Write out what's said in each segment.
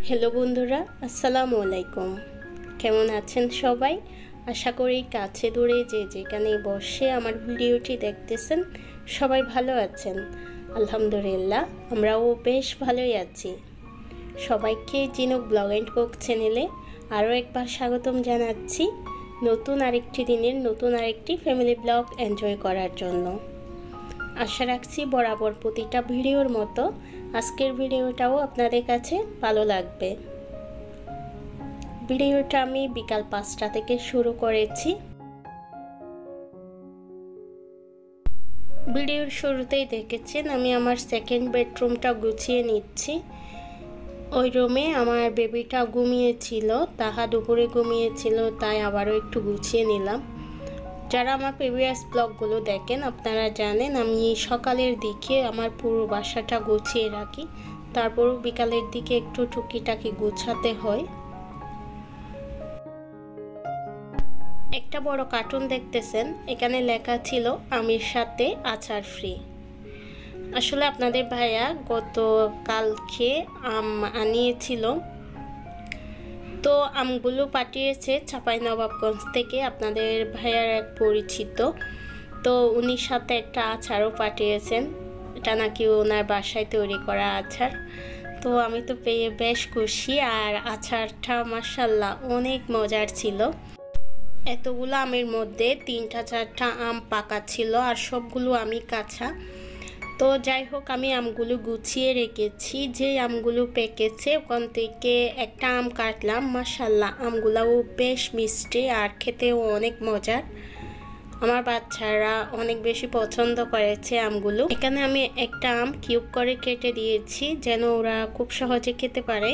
Hello বন্ধুরা, আসসালামু আলাইকুম। কেমন আছেন সবাই? আশা করি কাছে দূরে যে যেখানে বসে আমার ভিডিওটি দেখতেছেন সবাই ভালো আছেন। আলহামদুলিল্লাহ, আমরাও বেশ ভালোই আছি। সবাইকে জিনুক ব্লগ অ্যান্ড কুক চ্যানেলে আরও একবার স্বাগতম জানাচ্ছি নতুন আরেকটি দিনের নতুন আরেকটি ফ্যামিলি ব্লগ এনজয় করার জন্য। আশা রাখছি বরাবর প্রতিটা ভিডিওর মতো আজকের ভিডিওটাও আপনাদের কাছে ভালো লাগবে। ভিডিওটা আমি বিকাল 5টা থেকে শুরু করেছি। ভিডিওর শুরুতেই দেখেছেন আমি আমার সেকেন্ড বেডরুমটা গুছিয়ে নিচ্ছি। ওই রুমে আমার বেবিটা ঘুমিয়েছিল, তাহা দুপুরে ঘুমিয়েছিল, তাই আবারও একটু গুছিয়ে নিলাম। যারা আমার প্রিভিয়াস ব্লগগুলো দেখেন আপনারা জানেন আমি সকালের দিকে আমার পুরো বাসাটা গুছিয়ে রাখি, তারপরও বিকালের দিকে একটু টুকিটাকি গুছাতে হয়। একটা বড় কার্টুন দেখতেছেন, এখানে লেখা ছিল আমির সাথে আচার ফ্রি। আসলে আপনাদের ভাইয়া গতকালকে আম আনিয়েছিল, তো আমগুলো পাঠিয়েছে চাঁপাইনবাবগঞ্জ থেকে আপনাদের ভাইয়ার এক পরিচিত। তো উনির সাথে একটা আচারও পাঠিয়েছেন, এটা নাকি ওনার বাসায় তৈরি করা আচার। তো আমি তো পেয়ে বেশ খুশি, আর আচারটা মাশাআল্লাহ অনেক মজার ছিল। এতগুলো আমের মধ্যে 3-4টা আম পাকা ছিল আর সবগুলো আমি কাঁচা। তো যাই হোক, আমি আমগুলো গুছিয়ে রেখেছি। যে আমগুলো পেকেছে ওখান থেকে একটা আম কাটলাম। মাশাআল্লাহ, আমগুলোও বেশ মিষ্টি আর খেতেও অনেক মজার। আমার বাচ্চারা অনেক বেশি পছন্দ করেছে আমগুলো। এখানে আমি একটা আম কিউব করে কেটে দিয়েছি যেন ওরা খুব সহজে খেতে পারে।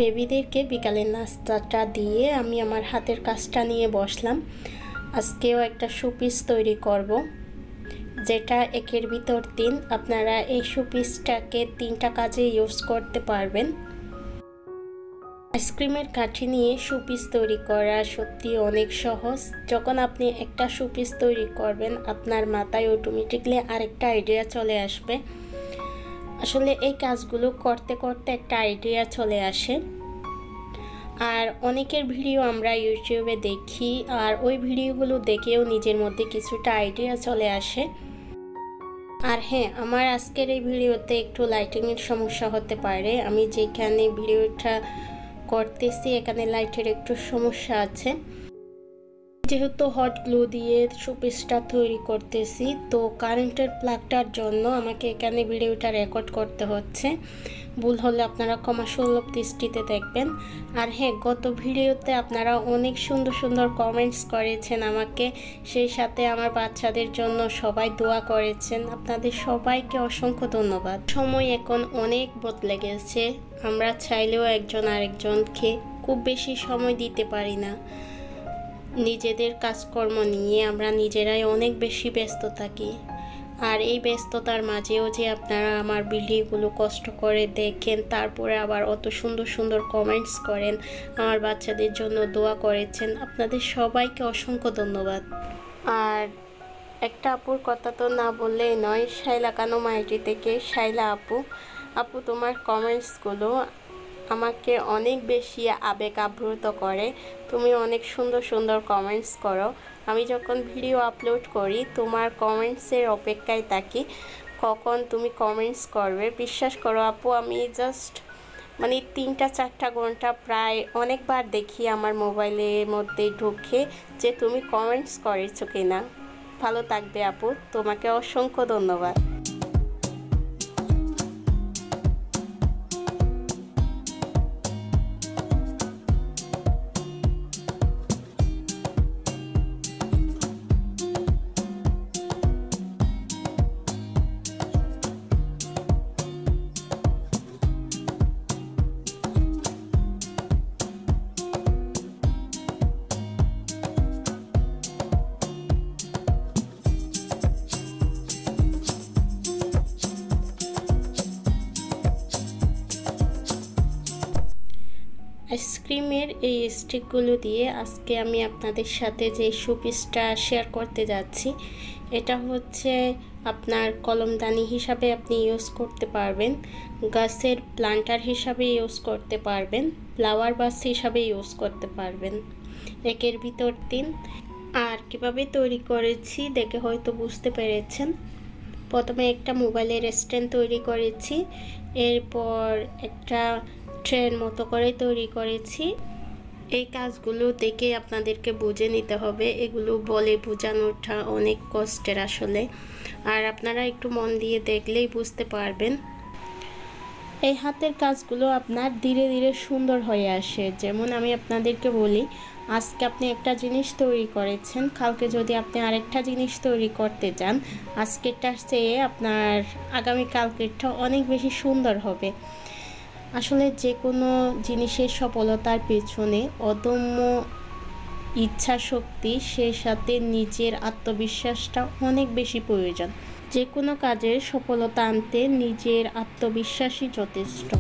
বেবিদেরকে বিকালের নাস্তাটা দিয়ে আমি আমার হাতের কাজটা নিয়ে বসলাম। আজকেও একটা শোপিস তৈরি করব, যেটা একের ভিতর 3। আপনারা এই শোপিসটাকে 3টা কাজে ইউজ করতে পারবেন। আইসক্রিমের কাঠি নিয়ে শোপিস তৈরি করা সত্যি অনেক সহজ। যখন আপনি একটা শোপিস তৈরি করবেন আপনার মাথায় অটোমেটিকলি আরেকটা আইডিয়া চলে আসবে। আসলে এই কাজগুলো করতে করতে একটা আইডিয়া চলে আসে। আর অনেকের ভিডিও আমরা ইউটিউবে দেখি, আর ওই ভিডিওগুলো দেখেও নিজের মধ্যে কিছুটা আইডিয়া চলে আসে। আর হ্যাঁ, আমার আজকের এই ভিডিওতে একটু লাইটিংয়ের সমস্যা হতে পারে। আমি যেখানে ভিডিওটা করতেছি এখানে লাইটের একটু সমস্যা আছে, যেহেতু হট গ্লু দিয়ে শোপিসটা তৈরি করতেছি। তো কারেন্টের প্লাগটার জন্য আমাকে এখানে ভিডিওটা রেকর্ড করতে হচ্ছে। ভুল হলে আপনারা ক্ষমাসুলভ দৃষ্টিতে দেখবেন। আর হ্যাঁ, গত ভিডিওতে আপনারা অনেক সুন্দর সুন্দর কমেন্টস করেছেন আমাকে, সেই সাথে আমার বাচ্চাদের জন্য সবাই দোয়া করেছেন। আপনাদের সবাইকে অসংখ্য ধন্যবাদ। সময় এখন অনেক বদলে গেছে, আমরা চাইলেও একজন আরেকজনকে খুব বেশি সময় দিতে পারি না। নিজেদের কাজকর্ম নিয়ে আমরা নিজেরাই অনেক বেশি ব্যস্ত থাকি। আর এই ব্যস্ততার মাঝেও যে আপনারা আমার ভিডিওগুলো কষ্ট করে দেখেন, তারপরে আবার অত সুন্দর সুন্দর কমেন্টস করেন, আমার বাচ্চাদের জন্য দোয়া করেছেন, আপনাদের সবাইকে অসংখ্য ধন্যবাদ। আর একটা আপুর কথা তো না বললেই নয়, শাইলা কানো মাইটি থেকে শাইলা আপু তোমার কমেন্টসগুলো আমাকে অনেক বেশি আবেগ আপ্লুত করে। তুমি অনেক সুন্দর সুন্দর কমেন্টস করো। আমি যখন ভিডিও আপলোড করি তোমার কমেন্টসের অপেক্ষায় থাকি কখন তুমি কমেন্টস করবে। বিশ্বাস করো আপু, আমি জাস্ট 3-4টা ঘন্টা প্রায় অনেকবার দেখি আমার মোবাইলের মধ্যে ঢুকে যে তুমি কমেন্টস করেছো কিনা। ভালো থাকবে আপু, তোমাকে অসংখ্য ধন্যবাদ। আইসক্রিমের এই স্টিকগুলো দিয়ে আজকে আমি আপনাদের সাথে যে শোপিসটা শেয়ার করতে যাচ্ছি, এটা হচ্ছে আপনার কলমদানি হিসাবে আপনি ইউজ করতে পারবেন, গাছের প্লান্টার হিসাবে ইউজ করতে পারবেন, ফ্লাওয়ার ভাস হিসাবে ইউজ করতে পারবেন। একের ভিতর 3। আর কিভাবে তৈরি করেছি দেখে হয়তো বুঝতে পেরেছেন। প্রথমে একটা মোবাইলের স্ট্যান্ড তৈরি করেছি, এরপর একটা ট্রেন মতো করে তৈরি করেছি। এই কাজগুলো দেখে আপনাদেরকে বুঝে নিতে হবে, এগুলো বলে বোঝানোটা অনেক কষ্টের আসলে, আর আপনারা একটু মন দিয়ে দেখলেই বুঝতে পারবেন। এই হাতের কাজগুলো আপনার ধীরে ধীরে সুন্দর হয়ে আসে। যেমন আমি আপনাদেরকে বলি, আজকে আপনি একটা জিনিস তৈরি করেছেন, কালকে যদি আপনি আরেকটা জিনিস তৈরি করতে যান, আজকেরটার চেয়ে আপনার আগামী কালকেরটা অনেক বেশি সুন্দর হবে। আসলে যে কোনো জিনিসের সফলতার পেছনে অদম্য ইচ্ছা শক্তি, সেই সাথে নিজের আত্মবিশ্বাসটা অনেক বেশি প্রয়োজন। যে কোনো কাজের সফলতা আনতে নিজের আত্মবিশ্বাসই যথেষ্ট।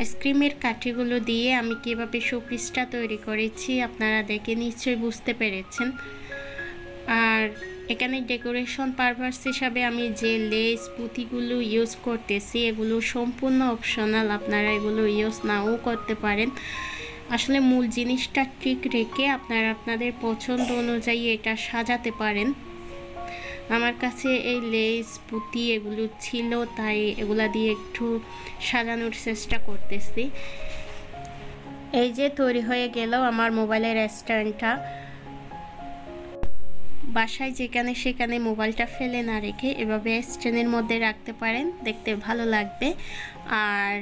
আইসক্রিমের কাঠিগুলো দিয়ে আমি কীভাবে শোপিসটা তৈরি করেছি আপনারা দেখে নিশ্চয়ই বুঝতে পেরেছেন। আর এখানে ডেকোরেশন পারপাস হিসাবে আমি যে লেস পুঁতিগুলো ইউজ করতেছি, এগুলো সম্পূর্ণ অপশনাল, আপনারা এগুলো ইউজ নাও করতে পারেন। আসলে মূল জিনিসটা ঠিক রেখে আপনারা আপনাদের পছন্দ অনুযায়ী এটা সাজাতে পারেন। আমার কাছে এই লেস পুঁতি এগুলো ছিল, তাই এগুলা দিয়ে একটু সাজানোর চেষ্টা করতেছি। এই যে তৈরি হয়ে গেল আমার মোবাইলের স্ট্যান্ডটা। বাসায় যেখানে সেখানে মোবাইলটা ফেলে না রেখে এভাবে স্ট্যান্ডের মধ্যে রাখতে পারেন, দেখতে ভালো লাগবে। আর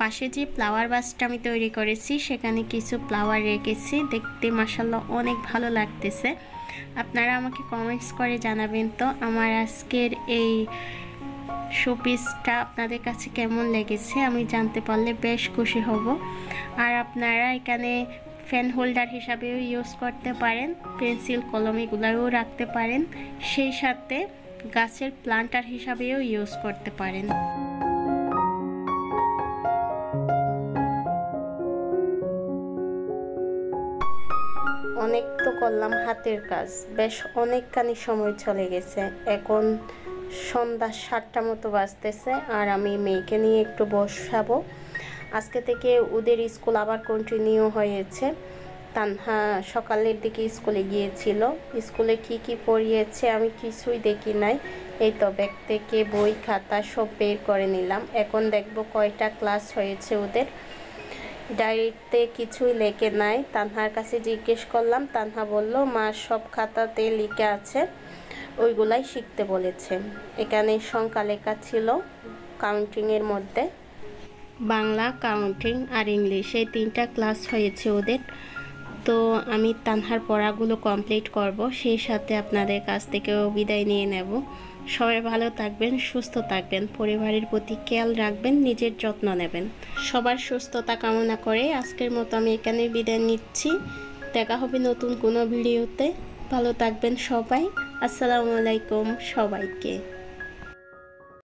পাশে যে ফ্লাওয়ার ভাসটা আমি তৈরি করেছি, সেখানে কিছু ফ্লাওয়ার রেখেছি, দেখতে মাশাআল্লাহ অনেক ভালো লাগতেছে। আপনারা আমাকে কমেন্টস করে জানাবেন তো আমার আজকের এই শোপিসটা আপনাদের কাছে কেমন লেগেছে, আমি জানতে পারলে বেশ খুশি হব। আর আপনারা এখানে ফ্যান হোল্ডার হিসাবেও ইউজ করতে পারেন, পেন্সিল কলম এগুলোও রাখতে পারেন, সেই সাথে গাছের প্লান্টার হিসাবেও ইউজ করতে পারেন। অনেক তো করলাম হাতের কাজ, বেশ অনেকখানি সময় চলে গেছে। এখন সন্ধ্যা 7টা মতো বাজতেছে, আর আমি মেয়েকে নিয়ে একটু বসাবো। আজকে থেকে ওদের স্কুল আবার কন্টিনিউ হয়েছে। তানহা সকালের দিকে স্কুলে গিয়েছিল, স্কুলে কি কি পড়িয়েছে আমি কিছুই দেখি নাই। এই তো ব্যাগ থেকে বই খাতা সব বের করে নিলাম। এখন দেখব কয়টা ক্লাস হয়েছে ওদের। ডায়েরিতে কিছুই লেখে নাই। তানহার কাছে জিজ্ঞেস করলাম, তানহা বলল মা সব খাতাতে লিখে আছে, ওইগুলাই শিখতে বলেছে। এখানে সংখ্যা লেখা ছিল কাউন্টিংয়ের মধ্যে, বাংলা, কাউন্টিং আর ইংলিশ, এই 3টা ক্লাস হয়েছে ওদের। তো আমি তানহার পড়াগুলো কমপ্লিট করব, সেই সাথে আপনাদের কাছ থেকেও বিদায় নিয়ে নেব। সবাই ভালো থাকবেন, সুস্থ থাকবেন, পরিবারের প্রতি খেয়াল রাখবেন, নিজের যত্ন নেবেন। সবার সুস্থতা কামনা করে আজকের মতো আমি এখানে বিদায় নিচ্ছি। দেখা হবে নতুন কোনো ভিডিওতে। ভালো থাকবেন সবাই। আসসালামু আলাইকুম সবাইকে।